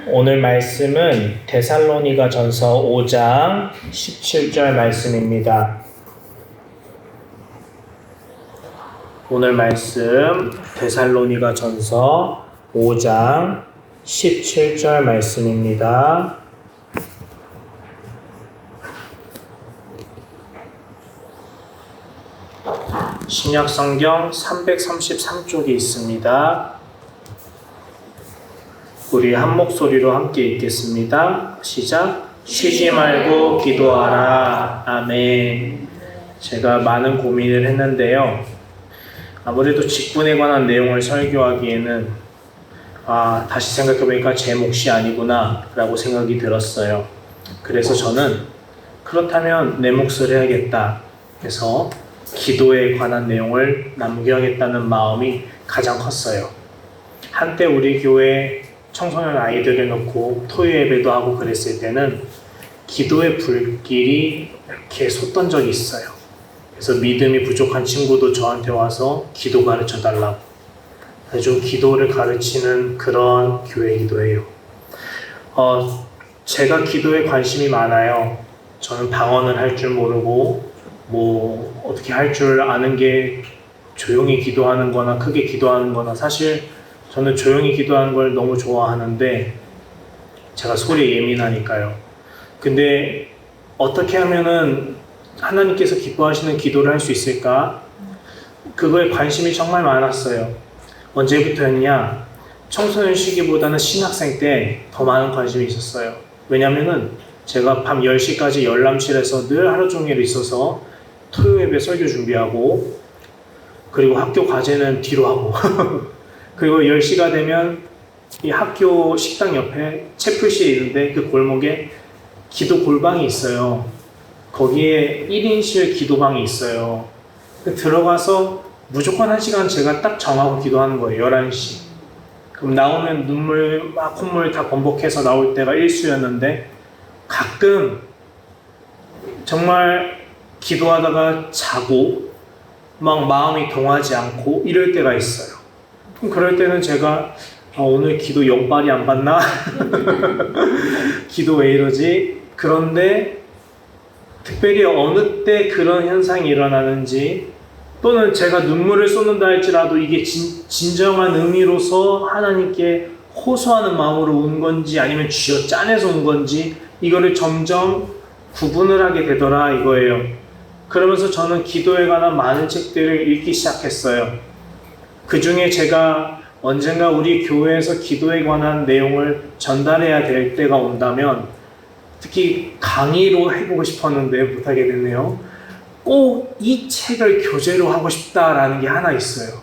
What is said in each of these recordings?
오늘 말씀은 데살로니가 전서 5장 17절 말씀입니다. 오늘 말씀 데살로니가 전서 5장 17절 말씀입니다. 신약성경 333쪽에 있습니다. 우리 한 목소리로 함께 읽겠습니다. 시작. 쉬지 말고 기도하라. 아멘. 제가 많은 고민을 했는데요. 아무래도 직분에 관한 내용을 설교하기에는 다시 생각해보니까 제 몫이 아니구나 라고 생각이 들었어요. 그래서 저는 그렇다면 내 몫을 해야겠다 해서 기도에 관한 내용을 남겨야겠다는 마음이 가장 컸어요. 한때 우리 교회 청소년 아이들을 놓고 토요 예배도 하고 그랬을 때는 기도의 불길이 이렇게 솟던 적이 있어요. 그래서 믿음이 부족한 친구도 저한테 와서 기도 가르쳐 달라고 아주 기도를 가르치는 그런 교회이기도 해요. 제가 기도에 관심이 많아요. 저는 방언을 할 줄 모르고 어떻게 할 줄 아는 게 조용히 기도하는 거나 크게 기도하는 거나 사실 저는 조용히 기도하는 걸 너무 좋아하는데 제가 소리에 예민하니까요. 근데 어떻게 하면은 하나님께서 기뻐하시는 기도를 할 수 있을까? 그거에 관심이 정말 많았어요. 언제부터였냐? 청소년 시기보다는 신학생 때 더 많은 관심이 있었어요. 왜냐면은 제가 밤 10시까지 열람실에서 늘 하루 종일 있어서 토요 예배 설교 준비하고 그리고 학교 과제는 뒤로 하고 그리고 10시가 되면 이 학교 식당 옆에 채플실이 있는데 그 골목에 기도 골방이 있어요. 거기에 1인실 기도방이 있어요. 들어가서 무조건 1시간 제가 딱 정하고 기도하는 거예요. 11시. 그럼 나오면 눈물 막 콧물 다 번복해서 나올 때가 일수였는데 가끔 정말 기도하다가 자고 막 마음이 동하지 않고 이럴 때가 있어요. 그럴 때는 제가 오늘 기도 영빨이 안 받나? 기도 왜 이러지? 그런데 특별히 어느 때 그런 현상이 일어나는지 또는 제가 눈물을 쏟는다 할지라도 이게 진정한 의미로서 하나님께 호소하는 마음으로 운 건지 아니면 쥐어 짜내서 운 건지 이거를 점점 구분을 하게 되더라 이거예요. 그러면서 저는 기도에 관한 많은 책들을 읽기 시작했어요. 그 중에 제가 언젠가 우리 교회에서 기도에 관한 내용을 전달해야 될 때가 온다면 특히 강의로 해보고 싶었는데 못하게 됐네요. 꼭 이 책을 교재로 하고 싶다라는 게 하나 있어요.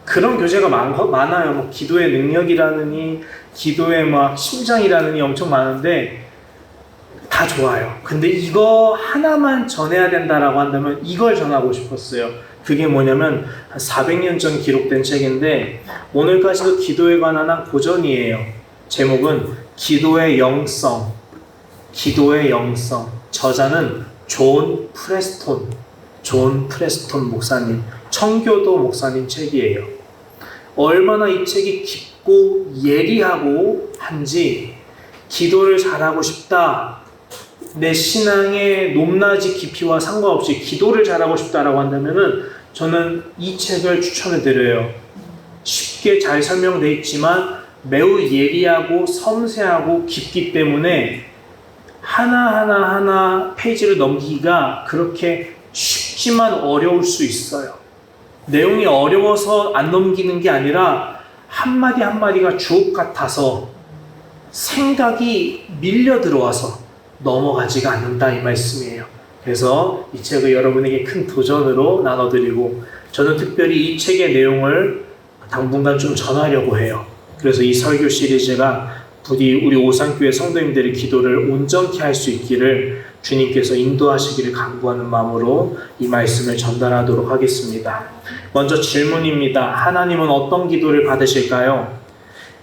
그런 교재가 많아요. 기도의 능력이라느니 기도의 심장이라느니 엄청 많은데 다 좋아요. 근데 이거 하나만 전해야 된다라고 한다면 이걸 전하고 싶었어요. 그게 뭐냐면 한 400년 전 기록된 책인데 오늘까지도 기도에 관한 한 고전이에요. 제목은 기도의 영성. 기도의 영성. 저자는 존 프레스톤 목사님, 청교도 목사님 책이에요. 얼마나 이 책이 깊고 예리하고 한지 기도를 잘하고 싶다. 내 신앙의 높낮이 깊이와 상관없이 기도를 잘하고 싶다라고 한다면은 저는 이 책을 추천해 드려요. 쉽게 잘 설명되어 있지만 매우 예리하고 섬세하고 깊기 때문에 하나 페이지를 넘기기가 그렇게 쉽지만 어려울 수 있어요. 내용이 어려워서 안 넘기는 게 아니라 한마디 한마디가 주옥 같아서 생각이 밀려 들어와서 넘어가지가 않는다 이 말씀이에요. 그래서 이 책을 여러분에게 큰 도전으로 나눠드리고 저는 특별히 이 책의 내용을 당분간 좀 전하려고 해요. 그래서 이 설교 시리즈가 부디 우리 오산교회 성도님들의 기도를 온전케 할 수 있기를 주님께서 인도하시기를 간구하는 마음으로 이 말씀을 전달하도록 하겠습니다. 먼저 질문입니다. 하나님은 어떤 기도를 받으실까요?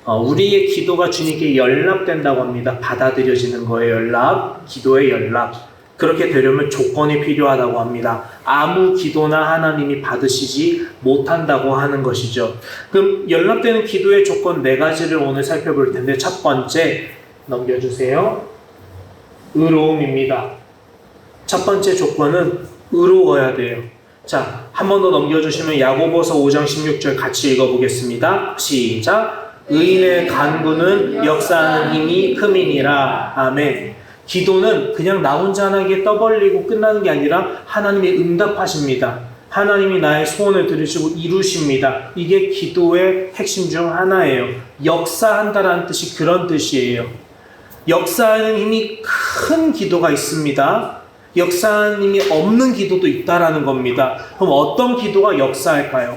우리의 기도가 주님께 연락된다고 합니다. 받아들여지는 거예요. 연락, 기도의 연락. 그렇게 되려면 조건이 필요하다고 합니다. 아무 기도나 하나님이 받으시지 못한다고 하는 것이죠. 그럼 연락되는 기도의 조건 4가지를 오늘 살펴볼 텐데, 첫 번째 넘겨주세요. 의로움입니다. 첫 번째 조건은 의로워야 돼요. 자, 한 번 더 넘겨주시면 야고보서 5장 16절 같이 읽어보겠습니다. 시작. 의인의 간구는 역사하는 힘이 큼이니라. 아멘. 기도는 그냥 나 혼자 하나님께 떠벌리고 끝나는 게 아니라 하나님이 응답하십니다. 하나님이 나의 소원을 들으시고 이루십니다. 이게 기도의 핵심 중 하나예요. 역사한다라는 뜻이 그런 뜻이에요. 역사하는 힘이 큰 기도가 있습니다. 역사하는 힘이 없는 기도도 있다라는 겁니다. 그럼 어떤 기도가 역사할까요?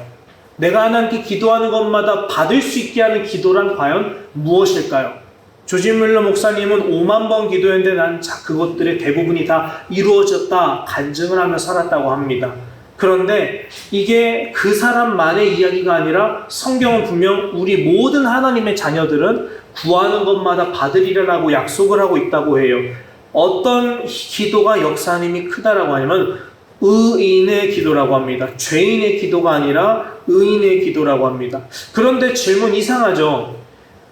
내가 하나님께 기도하는 것마다 받을 수 있게 하는 기도란 과연 무엇일까요? 조지 뮬러 목사님은 5만 번 기도했는데 난 그것들의 대부분이 다 이루어졌다 간증을 하며 살았다고 합니다. 그런데 이게 그 사람만의 이야기가 아니라 성경은 분명 우리 모든 하나님의 자녀들은 구하는 것마다 받으리라고 약속을 하고 있다고 해요. 어떤 기도가 역사하는 힘이 크다라고 하냐면 의인의 기도라고 합니다. 죄인의 기도가 아니라 의인의 기도라고 합니다. 그런데 질문 이상하죠?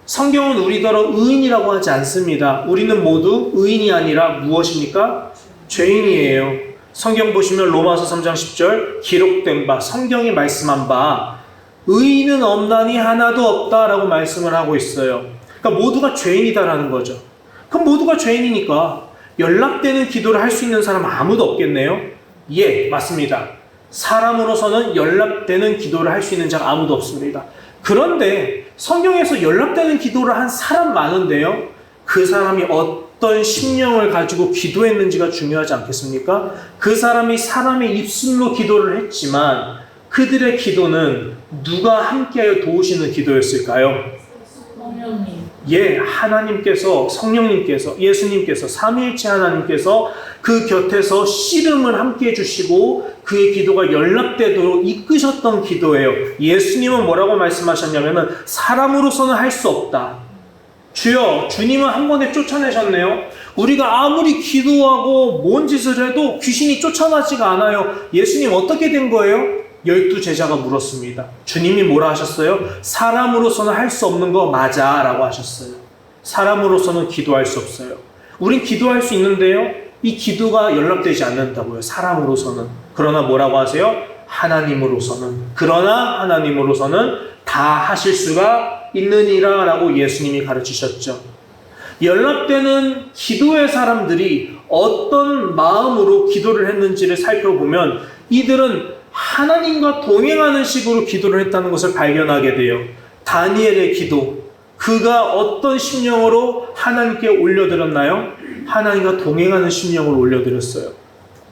성경은 우리더러 의인이라고 하지 않습니다. 우리는 모두 의인이 아니라 무엇입니까? 죄인이에요. 성경 보시면 로마서 3장 10절 기록된 바, 성경이 말씀한 바 의인은 없나니 하나도 없다라고 말씀을 하고 있어요. 그러니까 모두가 죄인이다라는 거죠. 그럼 모두가 죄인이니까 연락되는 기도를 할 수 있는 사람은 아무도 없겠네요? 예, 맞습니다. 사람으로서는 연락되는 기도를 할 수 있는 자가 아무도 없습니다. 그런데 성경에서 연락되는 기도를 한 사람 많은데요, 그 사람이 어떤 심령을 가지고 기도했는지가 중요하지 않겠습니까? 그 사람이 사람의 입술로 기도를 했지만 그들의 기도는 누가 함께하여 도우시는 기도였을까요? 성령님. 예, 하나님께서, 성령님께서, 예수님께서, 삼위일체 하나님께서 그 곁에서 씨름을 함께 해주시고 그의 기도가 연락되도록 이끄셨던 기도예요. 예수님은 뭐라고 말씀하셨냐면 사람으로서는 할 수 없다. 주여, 주님은 한 번에 쫓아내셨네요. 우리가 아무리 기도하고 뭔 짓을 해도 귀신이 쫓아나지가 않아요. 예수님 어떻게 된 거예요? 12제자가 물었습니다. 주님이 뭐라 하셨어요? 사람으로서는 할 수 없는 거 맞아 라고 하셨어요. 사람으로서는 기도할 수 없어요. 우린 기도할 수 있는데요, 이 기도가 연락되지 않는다고요. 사람으로서는. 그러나 뭐라고 하세요? 하나님으로서는. 그러나 하나님으로서는 다 하실 수가 있느니라 라고 예수님이 가르치셨죠. 연락되는 기도의 사람들이 어떤 마음으로 기도를 했는지를 살펴보면 이들은 하나님과 동행하는 식으로 기도를 했다는 것을 발견하게 돼요. 다니엘의 기도, 그가 어떤 심령으로 하나님께 올려드렸나요? 하나님과 동행하는 심령으로 올려드렸어요.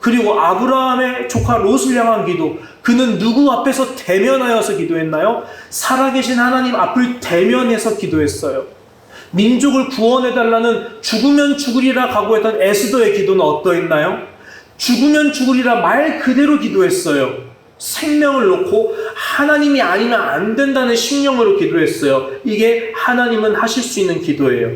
그리고 아브라함의 조카 롯을 향한 기도, 그는 누구 앞에서 대면하여서 기도했나요? 살아계신 하나님 앞을 대면해서 기도했어요. 민족을 구원해달라는 죽으면 죽으리라 각오했던 에스더의 기도는 어떠했나요? 죽으면 죽으리라 말 그대로 기도했어요. 생명을 놓고 하나님이 아니면 안 된다는 심령으로 기도했어요. 이게 하나님은 하실 수 있는 기도예요.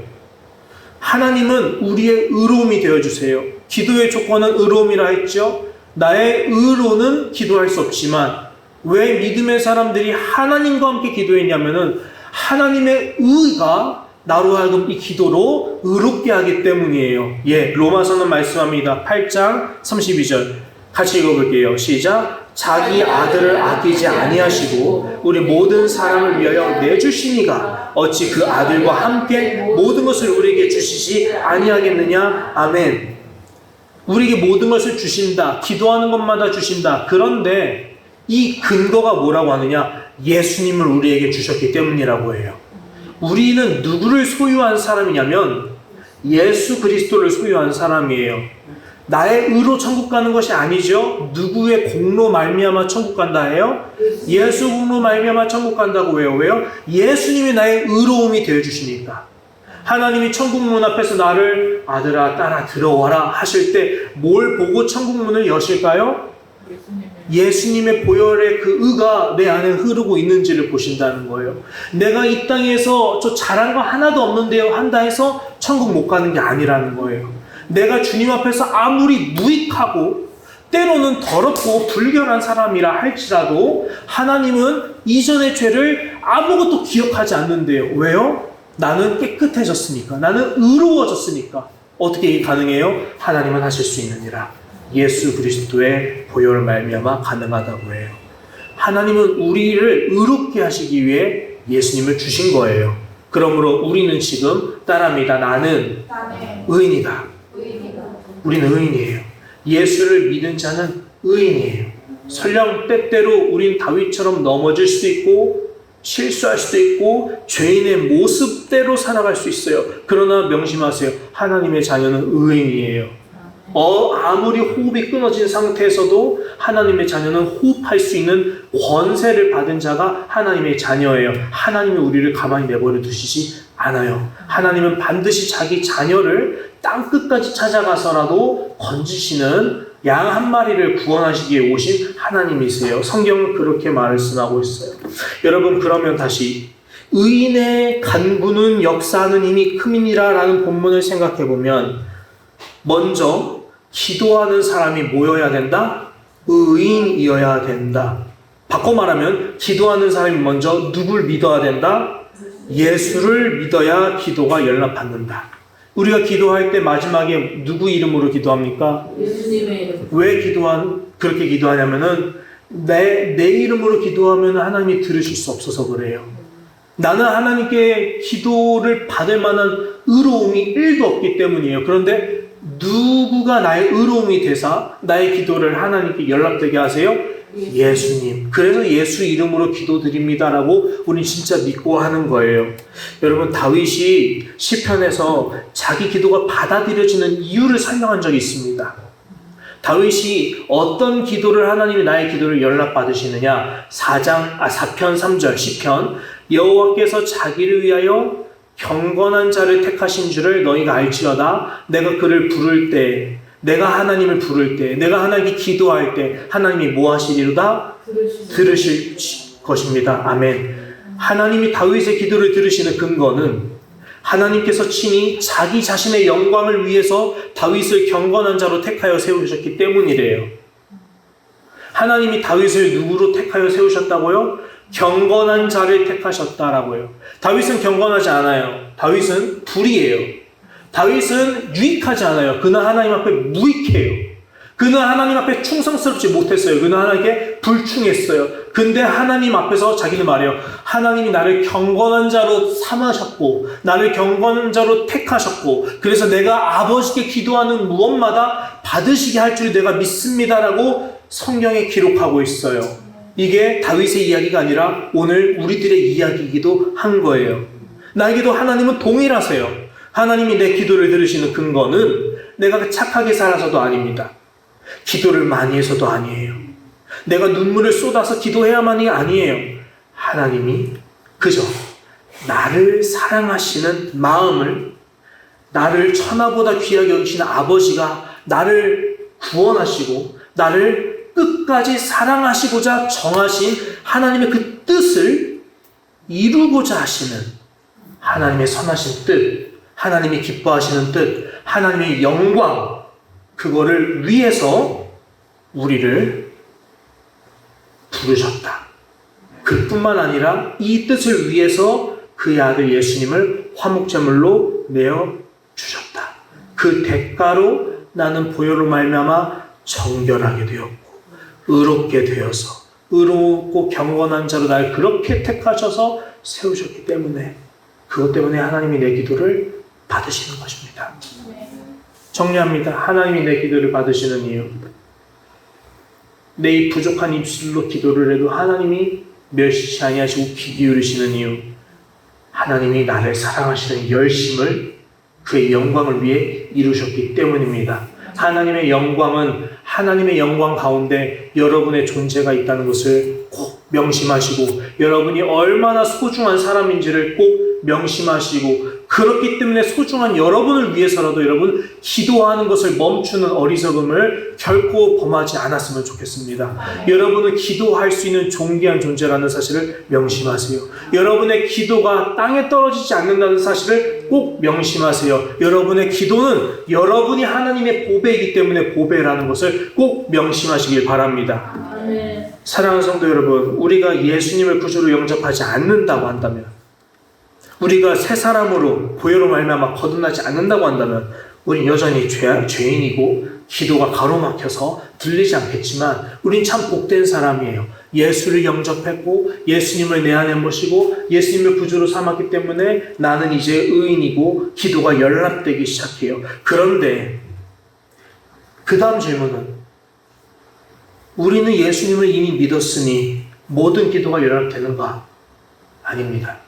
하나님은 우리의 의로움이 되어주세요. 기도의 조건은 의로움이라 했죠. 나의 의로는 기도할 수 없지만 왜 믿음의 사람들이 하나님과 함께 기도했냐면은 하나님의 의가 나로 하여금 이 기도로 의롭게 하기 때문이에요. 예, 로마서는 말씀합니다. 8장 32절 같이 읽어볼게요. 시작. 자기 아들을 아끼지 아니하시고 우리 모든 사람을 위하여 내주시니가 어찌 그 아들과 함께 모든 것을 우리에게 주시지 아니하겠느냐. 아멘. 우리에게 모든 것을 주신다. 기도하는 것마다 주신다. 그런데 이 근거가 뭐라고 하느냐? 예수님을 우리에게 주셨기 때문이라고 해요. 우리는 누구를 소유한 사람이냐면 예수 그리스도를 소유한 사람이에요. 나의 의로 천국 가는 것이 아니죠. 누구의 공로 말미암아 천국 간다 해요? 예수 공로 말미암아 천국 간다고 해요. 왜요? 예수님이 나의 의로움이 되어주시니까. 하나님이 천국 문 앞에서 나를 아들아 딸아 들어와라 하실 때 뭘 보고 천국 문을 여실까요? 예수님의 보혈의 그 의가 내 안에 흐르고 있는지를 보신다는 거예요. 내가 이 땅에서 저 잘한 거 하나도 없는데요 한다 해서 천국 못 가는 게 아니라는 거예요. 내가 주님 앞에서 아무리 무익하고 때로는 더럽고 불결한 사람이라 할지라도 하나님은 이전의 죄를 아무것도 기억하지 않는데요. 왜요? 나는 깨끗해졌으니까. 나는 의로워졌으니까. 어떻게 이게 가능해요? 하나님은 하실 수 있느니라. 예수 그리스도의 보혈을 말미암아 가능하다고 해요. 하나님은 우리를 의롭게 하시기 위해 예수님을 주신 거예요. 그러므로 우리는 지금 따라합니다. 나는 의인이다. 우리는 의인이에요. 예수를 믿은 자는 의인이에요. 설령 때때로 우린 다윗처럼 넘어질 수도 있고 실수할 수도 있고 죄인의 모습대로 살아갈 수 있어요. 그러나 명심하세요. 하나님의 자녀는 의인이에요. 아무리 호흡이 끊어진 상태에서도 하나님의 자녀는 호흡할 수 있는 권세를 받은 자가 하나님의 자녀예요. 하나님이 우리를 가만히 내버려 두시지 않아요. 하나님은 반드시 자기 자녀를 땅끝까지 찾아가서라도 건지시는 양 한 마리를 구원하시기 위해 오신 하나님이세요. 성경은 그렇게 말씀하고 있어요. 여러분, 그러면 다시 의인의 간구는 역사하는 힘이 큼이니라 라는 본문을 생각해 보면 먼저 기도하는 사람이 뭐여야 된다? 의인이어야 된다. 바꿔 말하면 기도하는 사람이 먼저 누굴 믿어야 된다? 예수를 믿어야 기도가 연락받는다. 우리가 기도할 때 마지막에 누구 이름으로 기도합니까? 예수님의 이름. 왜 그렇게 기도하냐면은 내 이름으로 기도하면 하나님이 들으실 수 없어서 그래요. 나는 하나님께 기도를 받을 만한 의로움이 1도 없기 때문이에요. 그런데 누구가 나의 의로움이 되사 나의 기도를 하나님께 연락되게 하세요? 예수님. 그래서 예수 이름으로 기도드립니다라고 우린 진짜 믿고 하는 거예요. 여러분, 다윗이 시편에서 자기 기도가 받아들여지는 이유를 설명한 적이 있습니다. 다윗이 어떤 기도를 하나님이 나의 기도를 연락받으시느냐? 4편 3절 시편 여호와께서 자기를 위하여 경건한 자를 택하신 줄을 너희가 알지어다. 내가 그를 부를 때, 내가 하나님을 부를 때, 내가 하나님께 기도할 때 하나님이 뭐 하시리로다? 들으실 것입니다. 아멘. 하나님이 다윗의 기도를 들으시는 근거는 하나님께서 친히 자기 자신의 영광을 위해서 다윗을 경건한 자로 택하여 세우셨기 때문이래요. 하나님이 다윗을 누구로 택하여 세우셨다고요? 경건한 자를 택하셨다라고요. 다윗은 경건하지 않아요. 다윗은 불의해요. 다윗은 유익하지 않아요. 그는 하나님 앞에 무익해요. 그는 하나님 앞에 충성스럽지 못했어요. 그는 하나님께 불충했어요. 근데 하나님 앞에서 자기는 말해요. 하나님이 나를 경건한 자로 삼으셨고 나를 경건한 자로 택하셨고 그래서 내가 아버지께 기도하는 무엇마다 받으시게 할 줄 내가 믿습니다라고 성경에 기록하고 있어요. 이게 다윗의 이야기가 아니라 오늘 우리들의 이야기이기도 한 거예요. 나에게도 하나님은 동일하세요. 하나님이 내 기도를 들으시는 근거는 내가 착하게 살아서도 아닙니다. 기도를 많이 해서도 아니에요. 내가 눈물을 쏟아서 기도해야만이 아니에요. 하나님이 그저 나를 사랑하시는 마음을, 나를 천하보다 귀하게 여기시는 아버지가 나를 구원하시고 나를 끝까지 사랑하시고자 정하신 하나님의 그 뜻을 이루고자 하시는 하나님의 선하신 뜻, 하나님이 기뻐하시는 뜻, 하나님의 영광, 그거를 위해서 우리를 부르셨다. 그뿐만 아니라 이 뜻을 위해서 그의 아들 예수님을 화목제물로 내어주셨다. 그 대가로 나는 보혈로 말미암아 정결하게 되었고 의롭게 되어서 의롭고 경건한 자로 날 그렇게 택하셔서 세우셨기 때문에 그것 때문에 하나님이 내 기도를 받으시는 것입니다. 정리합니다. 하나님이 내 기도를 받으시는 이유. 내 이 부족한 입술로 기도를 해도 하나님이 멸시치 아니하시고 귀 기울이시는 이유. 하나님이 나를 사랑하시는 열심을 그의 영광을 위해 이루셨기 때문입니다. 하나님의 영광은 하나님의 영광 가운데 여러분의 존재가 있다는 것을 꼭 명심하시고 여러분이 얼마나 소중한 사람인지를 꼭 명심하시고 그렇기 때문에 소중한 여러분을 위해서라도 여러분 기도하는 것을 멈추는 어리석음을 결코 범하지 않았으면 좋겠습니다. 여러분은 기도할 수 있는 존귀한 존재라는 사실을 명심하세요. 여러분의 기도가 땅에 떨어지지 않는다는 사실을 꼭 명심하세요. 여러분의 기도는 여러분이 하나님의 보배이기 때문에 보배라는 것을 꼭 명심하시길 바랍니다. 사랑하는 성도 여러분, 우리가 예수님을 구주로 영접하지 않는다고 한다면, 우리가 새 사람으로 보혈로 말미암아 거듭나지 않는다고 한다면 우린 여전히 죄인이고 기도가 가로막혀서 들리지 않겠지만 우린 참 복된 사람이에요. 예수를 영접했고 예수님을 내 안에 모시고 예수님을 구주로 삼았기 때문에 나는 이제 의인이고 기도가 연락되기 시작해요. 그런데 그 다음 질문은, 우리는 예수님을 이미 믿었으니 모든 기도가 연락되는가? 아닙니다.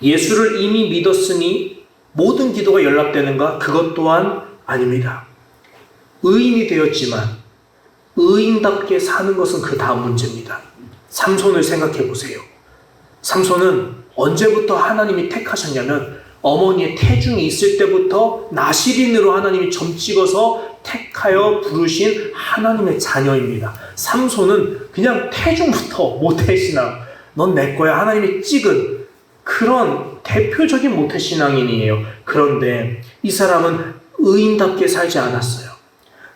예수를 이미 믿었으니 모든 기도가 연락되는가? 그것 또한 아닙니다. 의인이 되었지만 의인답게 사는 것은 그 다음 문제입니다. 삼손을 생각해 보세요. 삼손은 언제부터 하나님이 택하셨냐면 어머니의 태중이 있을 때부터 나실인으로 하나님이 점 찍어서 택하여 부르신 하나님의 자녀입니다. 삼손은 그냥 태중부터 모태신앙, 넌 내 거야 하나님이 찍은 그런 대표적인 모태신앙인이에요. 그런데 이 사람은 의인답게 살지 않았어요.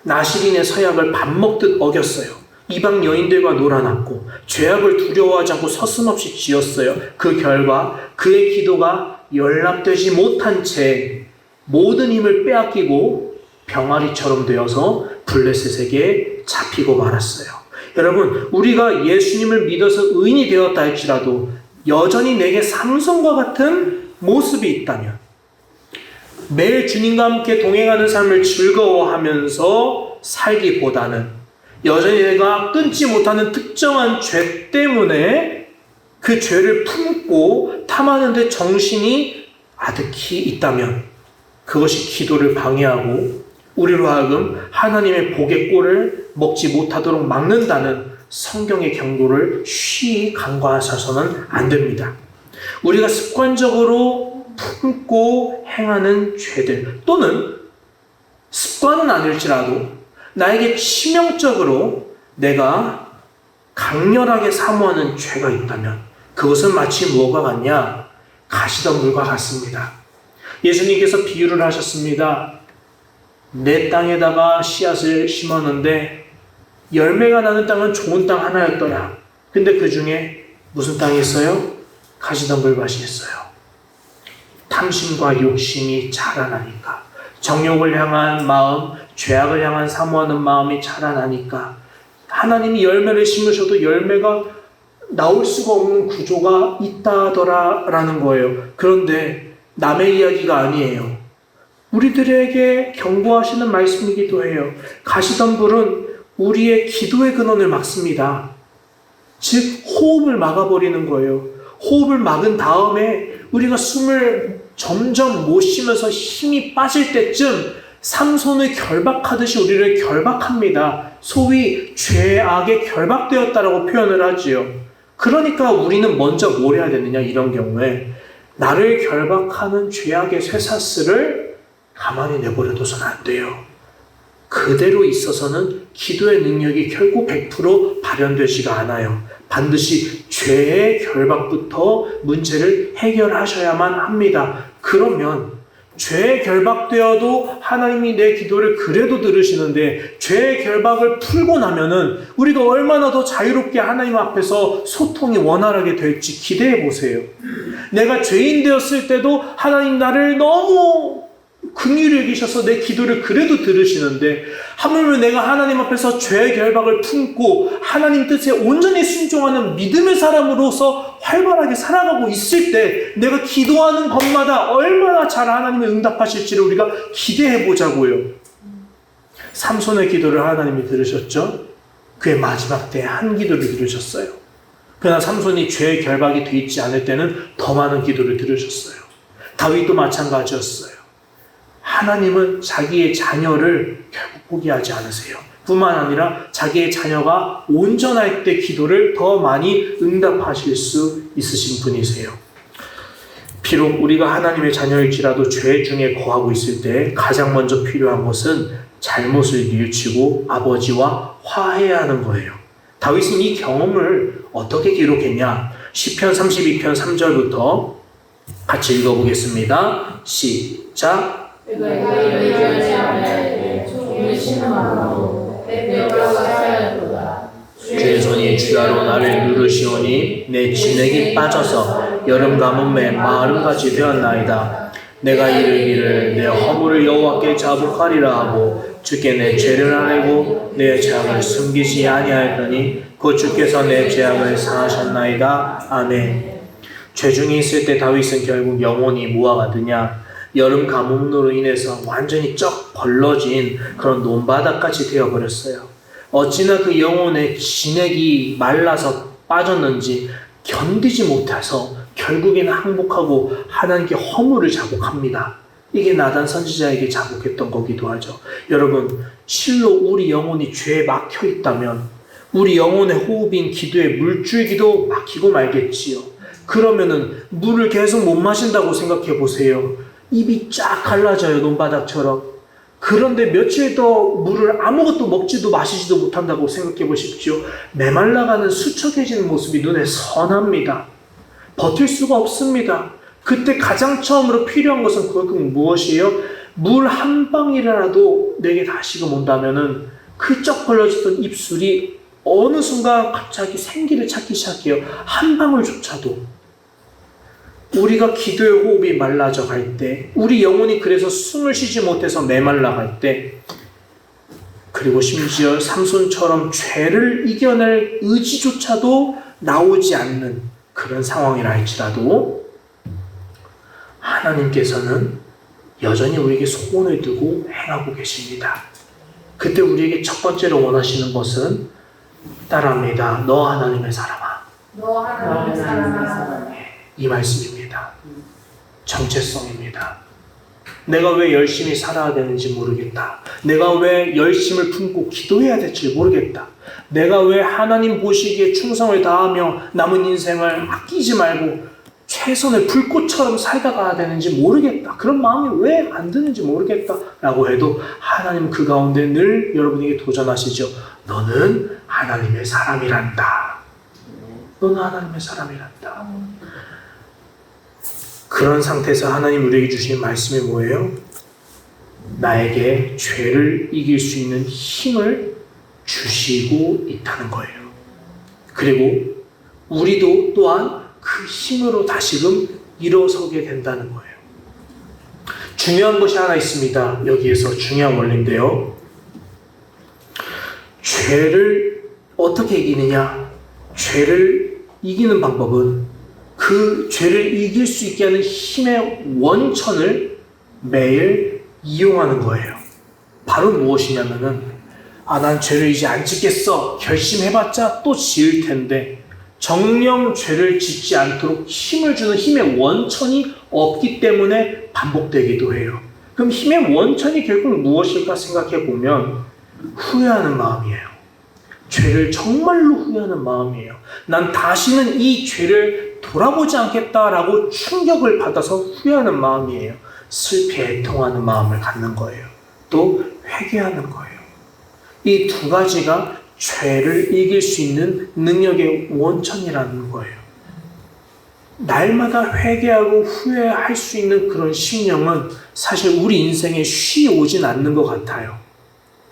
나실인의 서약을 밥 먹듯 어겼어요. 이방 여인들과 놀아났고 죄악을 두려워하지 않고 서슴없이 지었어요. 그 결과 그의 기도가 연락되지 못한 채 모든 힘을 빼앗기고 병아리처럼 되어서 블레셋에게 잡히고 말았어요. 여러분, 우리가 예수님을 믿어서 의인이 되었다 할지라도 여전히 내게 삼손과 같은 모습이 있다면, 매일 주님과 함께 동행하는 삶을 즐거워하면서 살기보다는 여전히 내가 끊지 못하는 특정한 죄 때문에 그 죄를 품고 탐하는 데 정신이 아득히 있다면 그것이 기도를 방해하고 우리로 하여금 하나님의 복의 꼴을 먹지 못하도록 막는다는 성경의 경고를 쉬이 간과하셔서는 안 됩니다. 우리가 습관적으로 품고 행하는 죄들, 또는 습관은 아닐지라도 나에게 치명적으로 내가 강렬하게 사모하는 죄가 있다면 그것은 마치 무엇과 같냐? 가시덤불과 같습니다. 예수님께서 비유를 하셨습니다. 내 땅에다가 씨앗을 심었는데 열매가 나는 땅은 좋은 땅 하나였더라. 근데 그 중에 무슨 땅이 있어요? 가시덤불밭이 있어요. 탐심과 욕심이 자라나니까, 정욕을 향한 마음, 죄악을 향한 사모하는 마음이 자라나니까 하나님이 열매를 심으셔도 열매가 나올 수가 없는 구조가 있다더라라는 거예요. 그런데 남의 이야기가 아니에요. 우리들에게 경고하시는 말씀이기도 해요. 가시덤불은 우리의 기도의 근원을 막습니다. 즉 호흡을 막아버리는 거예요. 호흡을 막은 다음에 우리가 숨을 점점 못 쉬면서 힘이 빠질 때쯤 삼손을 결박하듯이 우리를 결박합니다. 소위 죄악에 결박되었다라고 표현을 하지요. 그러니까 우리는 먼저 뭘 해야 되느냐, 이런 경우에 나를 결박하는 죄악의 쇠사슬을 가만히 내버려둬서는 안 돼요. 그대로 있어서는 기도의 능력이 결코 100% 발현되지가 않아요. 반드시 죄의 결박부터 문제를 해결하셔야만 합니다. 그러면 죄에 결박되어도 하나님이 내 기도를 그래도 들으시는데 죄의 결박을 풀고 나면은 우리가 얼마나 더 자유롭게 하나님 앞에서 소통이 원활하게 될지 기대해 보세요. 내가 죄인 되었을 때도 하나님 나를 너무 긍휼히 여기셔서 내 기도를 그래도 들으시는데, 하물며 내가 하나님 앞에서 죄의 결박을 품고 하나님 뜻에 온전히 순종하는 믿음의 사람으로서 활발하게 살아가고 있을 때 내가 기도하는 것마다 얼마나 잘 하나님이 응답하실지를 우리가 기대해 보자고요. 삼손의 기도를 하나님이 들으셨죠. 그의 마지막 때에 한 기도를 들으셨어요. 그러나 삼손이 죄의 결박이 돼 있지 않을 때는 더 많은 기도를 들으셨어요. 다윗도 마찬가지였어요. 하나님은 자기의 자녀를 결국 포기하지 않으세요. 뿐만 아니라 자기의 자녀가 온전할 때 기도를 더 많이 응답하실 수 있으신 분이세요. 비록 우리가 하나님의 자녀일지라도 죄 중에 거하고 있을 때 가장 먼저 필요한 것은 잘못을 뉘우치고 아버지와 화해해야 하는 거예요. 다윗은 이 경험을 어떻게 기록했냐? 시편 32편 3절부터 같이 읽어보겠습니다. 시작. 주의 손이 주야로 나를 누르시오니 내 진액이 빠져서 여름 가뭄에 마름같이 되었나이다. 내가 이르기를 내 허물을 여호와께 자복하리라 하고 주께 내 죄를 아뢰고 내 죄악을 숨기지 아니하였더니 곧 주께서 내 죄악을 사하셨나이다. 아멘. 죄 중에 있을 때 다윗은 결국 영혼이 무화가 되냐? 여름 가뭄으로 인해서 완전히 쩍 벌러진 그런 논바닥같이 되어버렸어요. 어찌나 그 영혼의 진액이 말라서 빠졌는지 견디지 못해서 결국에는 항복하고 하나님께 허물을 자복합니다. 이게 나단 선지자에게 자복했던 거기도 하죠. 여러분, 실로 우리 영혼이 죄에 막혀 있다면 우리 영혼의 호흡인 기도의 물줄기도 막히고 말겠지요. 그러면은 물을 계속 못 마신다고 생각해 보세요. 입이 쫙 갈라져요, 논바닥처럼. 그런데 며칠 더 물을 아무것도 먹지도 마시지도 못한다고 생각해 보십시오. 메말라가는 수척해지는 모습이 눈에 선합니다. 버틸 수가 없습니다. 그때 가장 처음으로 필요한 것은 결국 무엇이에요? 물 한 방울이라도 내게 다시금 온다면은 그 쩍 벌어졌던 입술이 어느 순간 갑자기 생기를 찾기 시작해요. 한 방울조차도. 우리가 기도의 호흡이 말라져 갈 때, 우리 영혼이 그래서 숨을 쉬지 못해서 메말라 갈 때, 그리고 심지어 삼손처럼 죄를 이겨낼 의지조차도 나오지 않는 그런 상황이라 할지라도 하나님께서는 여전히 우리에게 소원을 두고 행하고 계십니다. 그때 우리에게 첫 번째로 원하시는 것은 따라합니다. 너 하나님의 사람아. 너 하나님의 사랑아. 이 말씀입니다. 정체성입니다. 내가 왜 열심히 살아야 되는지 모르겠다. 내가 왜 열심을 품고 기도해야 될지 모르겠다. 내가 왜 하나님 보시기에 충성을 다하며 남은 인생을 아끼지 말고 최선을 불꽃처럼 살다 가야 되는지 모르겠다. 그런 마음이 왜 안 드는지 모르겠다 라고 해도 하나님 그 가운데 늘 여러분에게 도전하시죠. 너는 하나님의 사람이란다. 너는 하나님의 사람이란다. 그런 상태에서 하나님 우리에게 주시는 말씀이 뭐예요? 나에게 죄를 이길 수 있는 힘을 주시고 있다는 거예요. 그리고 우리도 또한 그 힘으로 다시금 일어서게 된다는 거예요. 중요한 것이 하나 있습니다. 여기에서 중요한 원리인데요. 죄를 어떻게 이기느냐? 죄를 이기는 방법은 그 죄를 이길 수 있게 하는 힘의 원천을 매일 이용하는 거예요. 바로 무엇이냐면은 난 죄를 이제 안 짓겠어. 결심해봤자 또 지을 텐데 정령 죄를 짓지 않도록 힘을 주는 힘의 원천이 없기 때문에 반복되기도 해요. 그럼 힘의 원천이 결국 무엇일까 생각해보면 후회하는 마음이에요. 죄를 정말로 후회하는 마음이에요. 난 다시는 이 죄를 돌아보지 않겠다라고 충격을 받아서 후회하는 마음이에요. 슬피 애통하는 마음을 갖는 거예요. 또 회개하는 거예요. 이 두 가지가 죄를 이길 수 있는 능력의 원천이라는 거예요. 날마다 회개하고 후회할 수 있는 그런 심령은 사실 우리 인생에 쉬 오진 않는 것 같아요.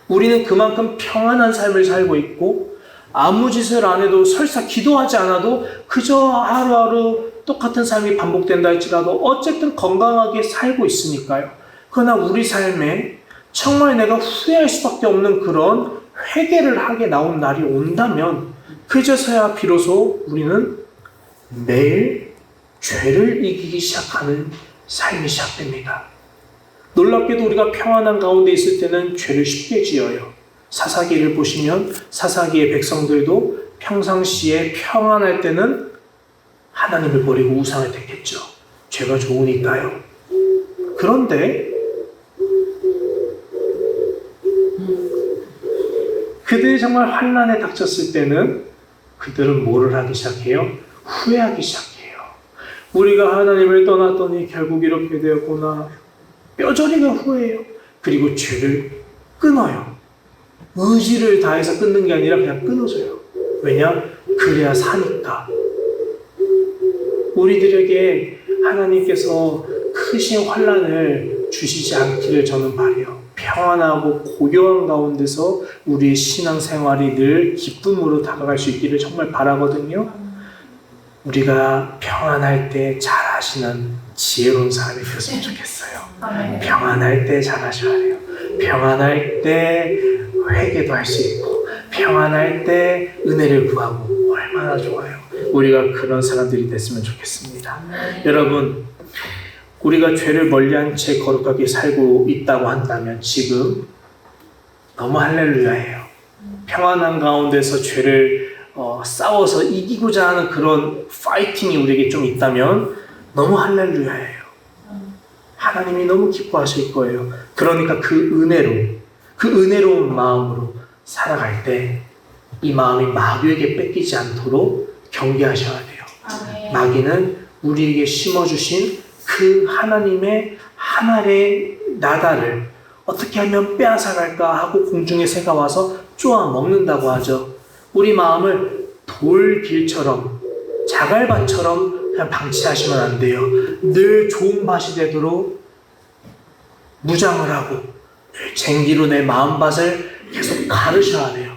우리는 그만큼 평안한 삶을 살고 있고 아무 짓을 안 해도 설사 기도하지 않아도 그저 하루하루 똑같은 삶이 반복된다 할지라도 어쨌든 건강하게 살고 있으니까요. 그러나 우리 삶에 정말 내가 후회할 수밖에 없는 그런 회개를 하게 나온 날이 온다면 그제서야 비로소 우리는 매일 죄를 이기기 시작하는 삶이 시작됩니다. 놀랍게도 우리가 평안한 가운데 있을 때는 죄를 쉽게 지어요. 사사기를 보시면 사사기의 백성들도 평상시에 평안할 때는 하나님을 버리고 우상을 택했죠. 죄가 좋으니까요. 그런데 그들이 정말 환난에 닥쳤을 때는 그들은 뭐를 하기 시작해요? 후회하기 시작해요. 우리가 하나님을 떠났더니 결국 이렇게 되었구나. 뼈저리가 후회해요. 그리고 죄를 끊어요. 의지를 다해서 끊는 게 아니라 그냥 끊어져요. 왜냐? 그래야 사니까. 우리들에게 하나님께서 크신 환난을 주시지 않기를 저는 바라요. 평안하고 고요한 가운데서 우리의 신앙생활이 늘 기쁨으로 다가갈 수 있기를 정말 바라거든요. 우리가 평안할 때 잘하시는 지혜로운 사람이 되었으면 좋겠어요. 평안할 때 잘하셔야 돼요. 평안할 때 회개도 할 수 있고, 평안할 때 은혜를 구하고, 얼마나 좋아요. 우리가 그런 사람들이 됐으면 좋겠습니다. 여러분, 우리가 죄를 멀리한 채 거룩하게 살고 있다고 한다면 지금 너무 할렐루야예요. 평안한 가운데서 죄를 싸워서 이기고자 하는 그런 파이팅이 우리에게 좀 있다면 너무 할렐루야예요. 하나님이 너무 기뻐하실 거예요. 그러니까 그 은혜로운 마음으로 살아갈 때 이 마음이 마귀에게 뺏기지 않도록 경계하셔야 돼요. 마귀는 우리에게 심어주신 그 하나님의 한 알의 나다를 어떻게 하면 빼앗아갈까 하고 공중의 새가 와서 쪼아 먹는다고 하죠. 우리 마음을 돌길처럼 자갈밭처럼 그냥 방치하시면 안 돼요. 늘 좋은 밭이 되도록 무장을 하고 쟁기로 내 마음밭을 계속 가르셔야 돼요.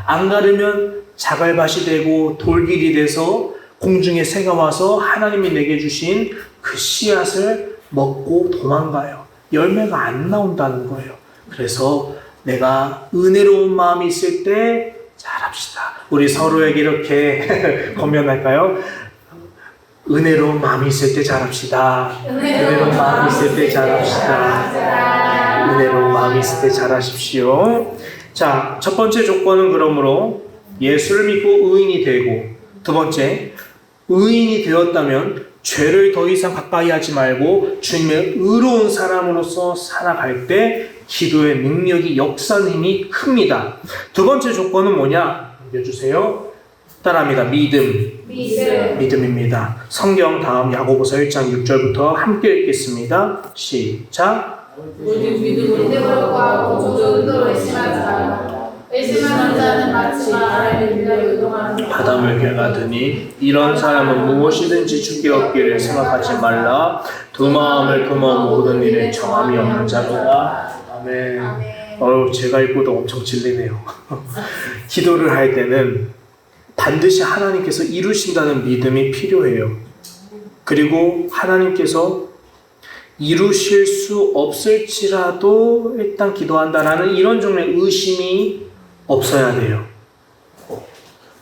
안 가르면 자갈밭이 되고 돌길이 돼서 공중에 새가 와서 하나님이 내게 주신 그 씨앗을 먹고 도망가요. 열매가 안 나온다는 거예요. 그래서 내가 은혜로운 마음이 있을 때 잘합시다. 우리 서로에게 이렇게 권면할까요? 은혜로운 마음이 있을 때 잘합시다. 은혜로운 마음이 있을 때 잘합시다. 은혜로운 마음이 있을 때 잘하십시오. 자, 첫 번째 조건은 그러므로 예수를 믿고 의인이 되고, 두 번째, 의인이 되었다면 죄를 더 이상 가까이 하지 말고 주님의 의로운 사람으로서 살아갈 때 기도의 능력이 역사하는 힘이 큽니다. 두 번째 조건은 뭐냐? 읽어주세요. 따라합니다. 믿음입니다. 성경 다음 야고보서 1장 6절부터 함께 읽겠습니다. 시작. 믿음으로 구하고 모두 의도로 의심하지 말라. 의심하는 자는 마치 바람에 밀려 요동하는 바닷물결 같으니 이런 사람은 무엇이든지 주께 얻기를 생각하지 말라. 두 마음을 금어 모든 일에 정함이 없는 자로다. 아멘. 제가 읽고도 엄청 질리네요. 기도를 할 때는 반드시 하나님께서 이루신다는 믿음이 필요해요. 그리고 하나님께서 이루실 수 없을지라도 일단 기도한다라는 이런 종류의 의심이 없어야 돼요.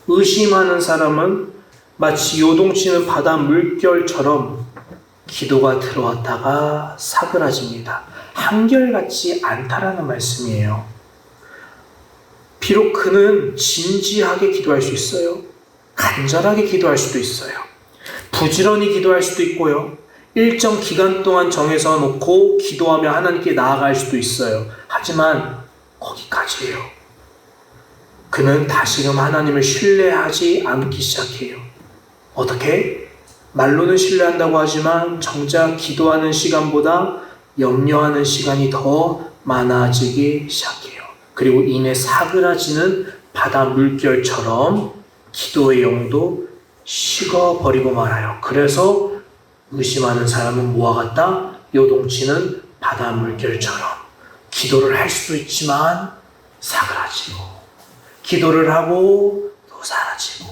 의심하는 사람은 마치 요동치는 바다 물결처럼 기도가 들어왔다가 사그라집니다. 한결같지 않다라는 말씀이에요. 비록 그는 진지하게 기도할 수 있어요. 간절하게 기도할 수도 있어요. 부지런히 기도할 수도 있고요. 일정 기간 동안 정해서 놓고 기도하며 하나님께 나아갈 수도 있어요. 하지만 거기까지예요. 그는 다시금 하나님을 신뢰하지 않기 시작해요. 어떻게? 말로는 신뢰한다고 하지만 정작 기도하는 시간보다 염려하는 시간이 더 많아지기 시작해요. 그리고 이내 사그라지는 바다 물결처럼 기도의 영도 식어버리고 말아요. 그래서 의심하는 사람은 뭐와 같다? 요동치는 바다 물결처럼 기도를 할 수도 있지만 사그라지고, 기도를 하고 또 사라지고,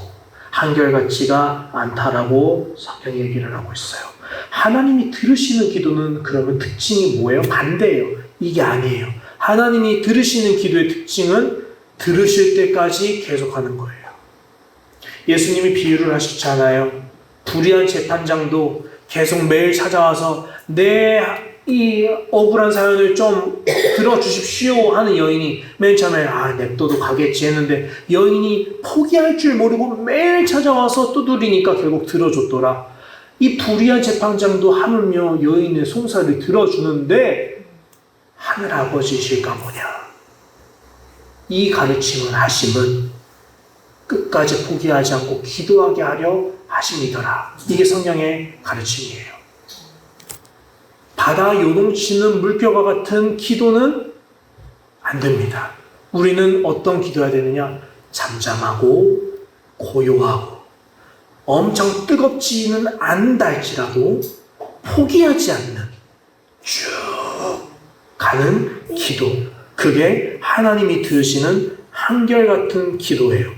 한결같지가 않다라고 성경이 얘기를 하고 있어요. 하나님이 들으시는 기도는 그러면 특징이 뭐예요? 반대예요. 이게 아니에요. 하나님이 들으시는 기도의 특징은 들으실 때까지 계속하는 거예요. 예수님이 비유를 하셨잖아요. 불의한 재판장도 계속 매일 찾아와서 내 이 억울한 사연을 좀 들어주십시오 하는 여인이 맨 처음에 냅둬도 가겠지 했는데 여인이 포기할 줄 모르고 매일 찾아와서 두드리니까 결국 들어줬더라. 이 불의한 재판장도 하물며 여인의 송사를 들어주는데 하늘 아버지실까 뭐냐. 이 가르침을 하심은 끝까지 포기하지 않고 기도하게 하려 하심이더라. 이게 성경의 가르침이에요. 바다 요동치는 물결과 같은 기도는 안 됩니다. 우리는 어떤 기도해야 되느냐? 잠잠하고 고요하고 엄청 뜨겁지는 않다 할지라도 포기하지 않는 쭉 가는 기도. 그게 하나님이 들으시는 한결같은 기도예요.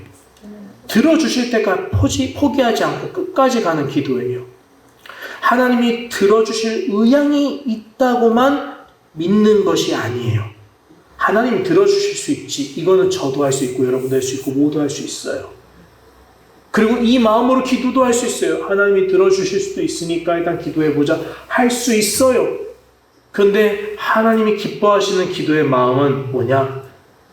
들어주실 때까지 포기하지 않고 끝까지 가는 기도예요. 하나님이 들어주실 의향이 있다고만 믿는 것이 아니에요. 하나님이 들어주실 수 있지. 이거는 저도 할 수 있고 여러분도 할 수 있고 모두 할 수 있어요. 그리고 이 마음으로 기도도 할 수 있어요. 하나님이 들어주실 수도 있으니까 일단 기도해보자. 할 수 있어요. 그런데 하나님이 기뻐하시는 기도의 마음은 뭐냐?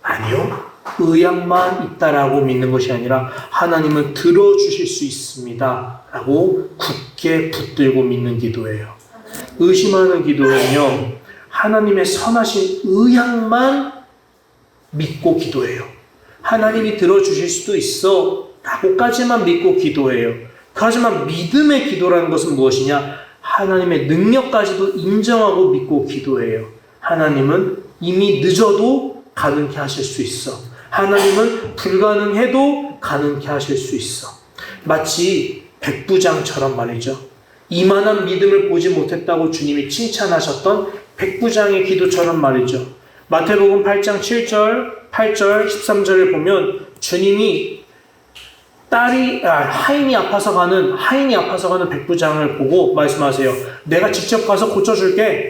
아니요. 의향만 있다라고 믿는 것이 아니라 하나님은 들어주실 수 있습니다 라고 굳게 붙들고 믿는 기도예요. 의심하는 기도는요, 하나님의 선하신 의향만 믿고 기도해요. 하나님이 들어주실 수도 있어 라고까지만 믿고 기도해요. 하지만 믿음의 기도라는 것은 무엇이냐? 하나님의 능력까지도 인정하고 믿고 기도해요. 하나님은 이미 늦어도 가능케 하실 수 있어. 하나님은 불가능해도 가능케 하실 수 있어. 마치 백부장처럼 말이죠. 이만한 믿음을 보지 못했다고 주님이 칭찬하셨던 백부장의 기도처럼 말이죠. 마태복음 8장 7절, 8절, 13절을 보면 주님이 하인이 아파서 가는 백부장을 보고 말씀하세요. 내가 직접 가서 고쳐줄게.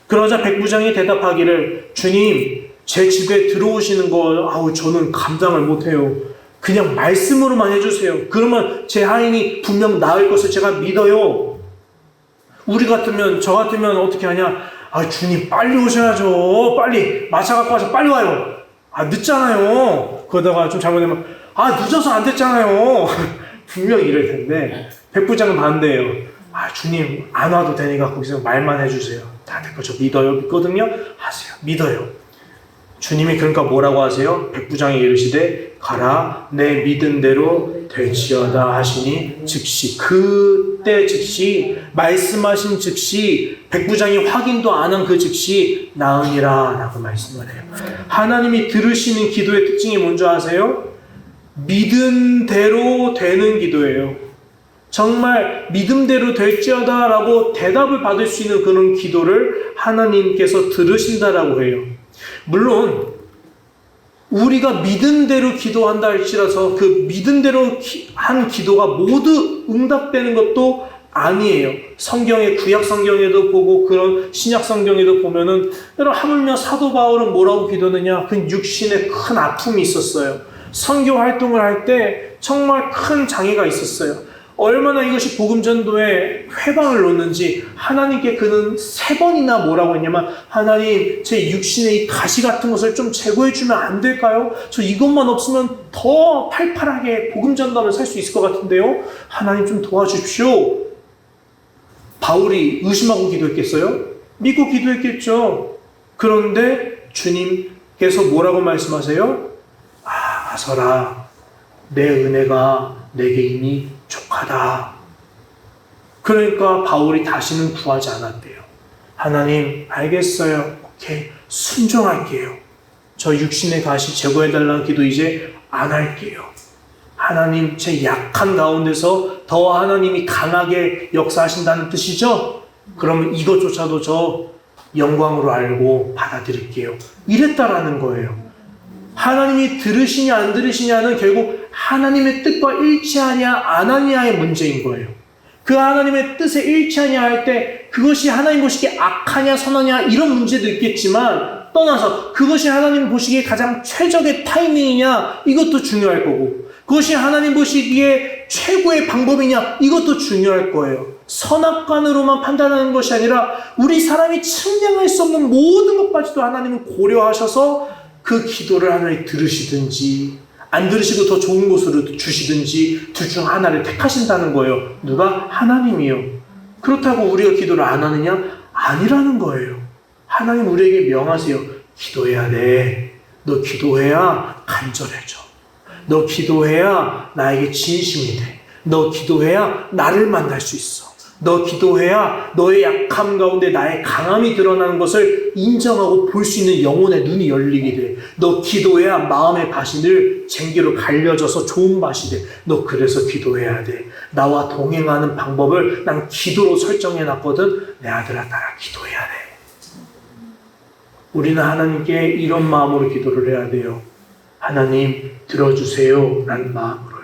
그러자 백부장이 대답하기를, 주님, 제 집에 들어오시는 거 저는 감당을 못해요. 그냥 말씀으로만 해주세요. 그러면 제 하인이 분명 나을 것을 제가 믿어요. 저 같으면 어떻게 하냐? 주님 빨리 오셔야죠. 빨리 마차 갖고 와서 빨리 와요. 늦잖아요. 그러다가 좀 잘못되면 늦어서 안 됐잖아요. 분명히 이럴 텐데 백부장은 반대예요. 주님 안 와도 되니까 거기서 말만 해주세요. 다 됐고 저 믿거든요. 하세요. 믿어요. 주님이 그러니까 뭐라고 하세요? 백부장이 이르시되 가라 내 믿은 대로 될지어다 하시니 그때 즉시 말씀하신 즉시 백부장이 확인도 안 한 그 즉시 나으니라 라고 말씀을 해요. 하나님이 들으시는 기도의 특징이 뭔지 아세요? 믿은 대로 되는 기도예요. 정말 믿음대로 될지어다 라고 대답을 받을 수 있는 그런 기도를 하나님께서 들으신다라고 해요. 물론 우리가 믿은 대로 기도한다 할지라서 그 믿은 대로 한 기도가 모두 응답되는 것도 아니에요. 구약 성경에도 보고 그런 신약 성경에도 보면은 하물며 사도 바울은 뭐라고 기도하느냐? 그 육신에 큰 아픔이 있었어요. 선교 활동을 할 때 정말 큰 장애가 있었어요. 얼마나 이것이 복음 전도에 회방을 놓는지 하나님께 그는 3번이나 뭐라고 했냐면, 하나님 제 육신의 이 가시 같은 것을 좀 제거해 주면 안 될까요? 저 이것만 없으면 더 팔팔하게 복음 전도하면 살 수 있을 것 같은데요. 하나님 좀 도와주십시오. 바울이 의심하고 기도했겠어요? 믿고 기도했겠죠. 그런데 주님께서 뭐라고 말씀하세요? 아서라 내 은혜가 내게 이미 족하다. 그러니까 바울이 다시는 구하지 않았대요. 하나님 알겠어요. 오케이, 순종할게요. 저 육신의 가시 제거해달라는 기도 이제 안 할게요. 하나님 제 약한 가운데서 더 하나님이 강하게 역사하신다는 뜻이죠? 그러면 이것조차도 저 영광으로 알고 받아들일게요. 이랬다라는 거예요. 하나님이 들으시냐 안 들으시냐는 결국 하나님의 뜻과 일치하냐 안 하냐의 문제인 거예요. 그 하나님의 뜻에 일치하냐 할 때 그것이 하나님 보시기에 악하냐 선하냐 이런 문제도 있겠지만, 떠나서 그것이 하나님 보시기에 가장 최적의 타이밍이냐 이것도 중요할 거고, 그것이 하나님 보시기에 최고의 방법이냐 이것도 중요할 거예요. 선악관으로만 판단하는 것이 아니라 우리 사람이 측량할 수 없는 모든 것까지도 하나님은 고려하셔서 그 기도를 하나님 들으시든지 안 들으시고 더 좋은 곳으로 주시든지 둘 중 하나를 택하신다는 거예요. 누가? 하나님이요. 그렇다고 우리가 기도를 안 하느냐? 아니라는 거예요. 하나님 우리에게 명하세요. 기도해야 돼. 너 기도해야 간절해져. 너 기도해야 나에게 진심이 돼. 너 기도해야 나를 만날 수 있어. 너 기도해야 너의 약함 가운데 나의 강함이 드러나는 것을 인정하고 볼 수 있는 영혼의 눈이 열리게 돼. 너 기도해야 마음의 밭이 늘 쟁기로 갈려져서 좋은 밭이 돼. 너 그래서 기도해야 돼. 나와 동행하는 방법을 난 기도로 설정해놨거든. 내 아들아, 따라 기도해야 돼. 우리는 하나님께 이런 마음으로 기도를 해야 돼요. 하나님 들어주세요 라는 마음으로요.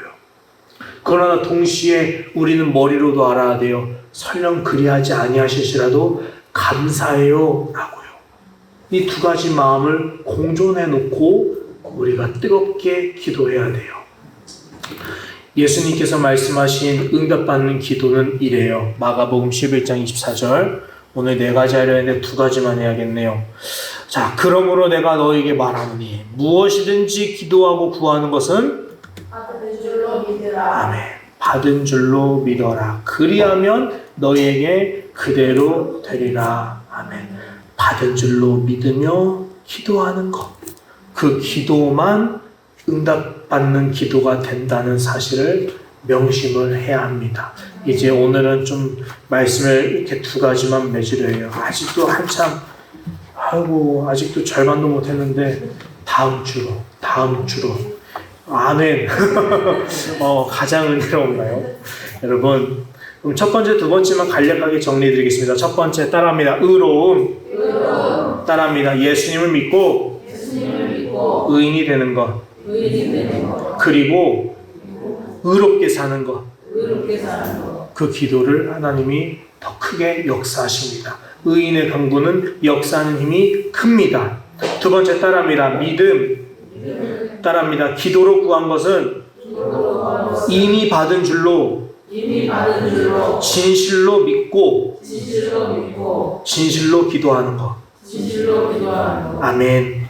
그러나 동시에 우리는 머리로도 알아야 돼요. 설령 그리하지 아니하실지라도 감사해요 라고요. 이 두 가지 마음을 공존해 놓고 우리가 뜨겁게 기도해야 돼요. 예수님께서 말씀하신 응답받는 기도는 이래요. 마가복음 11장 24절. 오늘 4가지 하려 했는데 2가지만 해야겠네요. 자, 그러므로 내가 너에게 말하노니 무엇이든지 기도하고 구하는 것은 받은 줄로 믿으라. 아멘. 받은 줄로 믿어라. 그리하면 너희에게 그대로 되리라. 아멘. 받은 줄로 믿으며 기도하는 것. 그 기도만 응답받는 기도가 된다는 사실을 명심을 해야 합니다. 이제 오늘은 좀 말씀을 이렇게 2가지만 맺으려 해요. 아직도 한참 아직도 절반도 못했는데 다음 주로 아멘. 가장 은혜로운가요? 여러분, 그럼 첫 번째, 두 번째만 간략하게 정리해드리겠습니다. 첫 번째 따라합니다. 의로움. 따라합니다. 예수님을 믿고 의인이 되는 것. 그리고 의롭게 사는 것. 그 기도를 하나님이 더 크게 역사하십니다. 의인의 강구는 역사하는 힘이 큽니다. 두 번째 따라합니다. 믿음. 따라합니다. 기도로 구한 것은 이미 받은 줄로 진실로 믿고 진실로 기도하는 것. 아멘.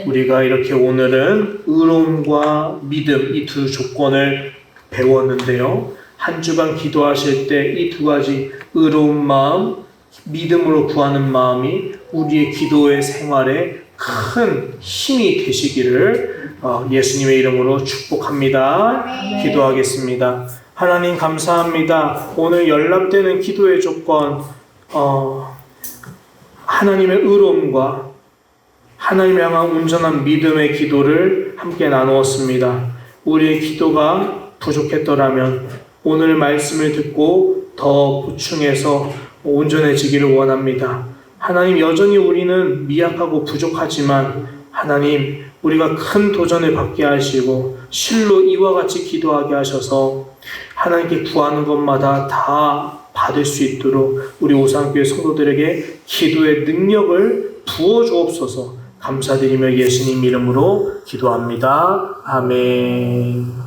우리가 이렇게 오늘은 의로움과 믿음 이 두 조건을 배웠는데요. 한 주간 기도하실 때 이 2가지 의로운 마음, 믿음으로 구하는 마음이 우리의 기도의 생활에 큰 힘이 되시기를 예수님의 이름으로 축복합니다. 기도하겠습니다. 하나님 감사합니다. 오늘 연락되는 기도의 조건, 하나님의 의로움과 하나님 향한 온전한 믿음의 기도를 함께 나누었습니다. 우리의 기도가 부족했더라면 오늘 말씀을 듣고 더 보충해서 온전해지기를 원합니다. 하나님, 여전히 우리는 미약하고 부족하지만 하나님, 우리가 큰 도전을 받게 하시고 실로 이와 같이 기도하게 하셔서 하나님께 구하는 것마다 다 받을 수 있도록 우리 오상교회 성도들에게 기도의 능력을 부어주옵소서. 감사드리며 예수님 이름으로 기도합니다. 아멘.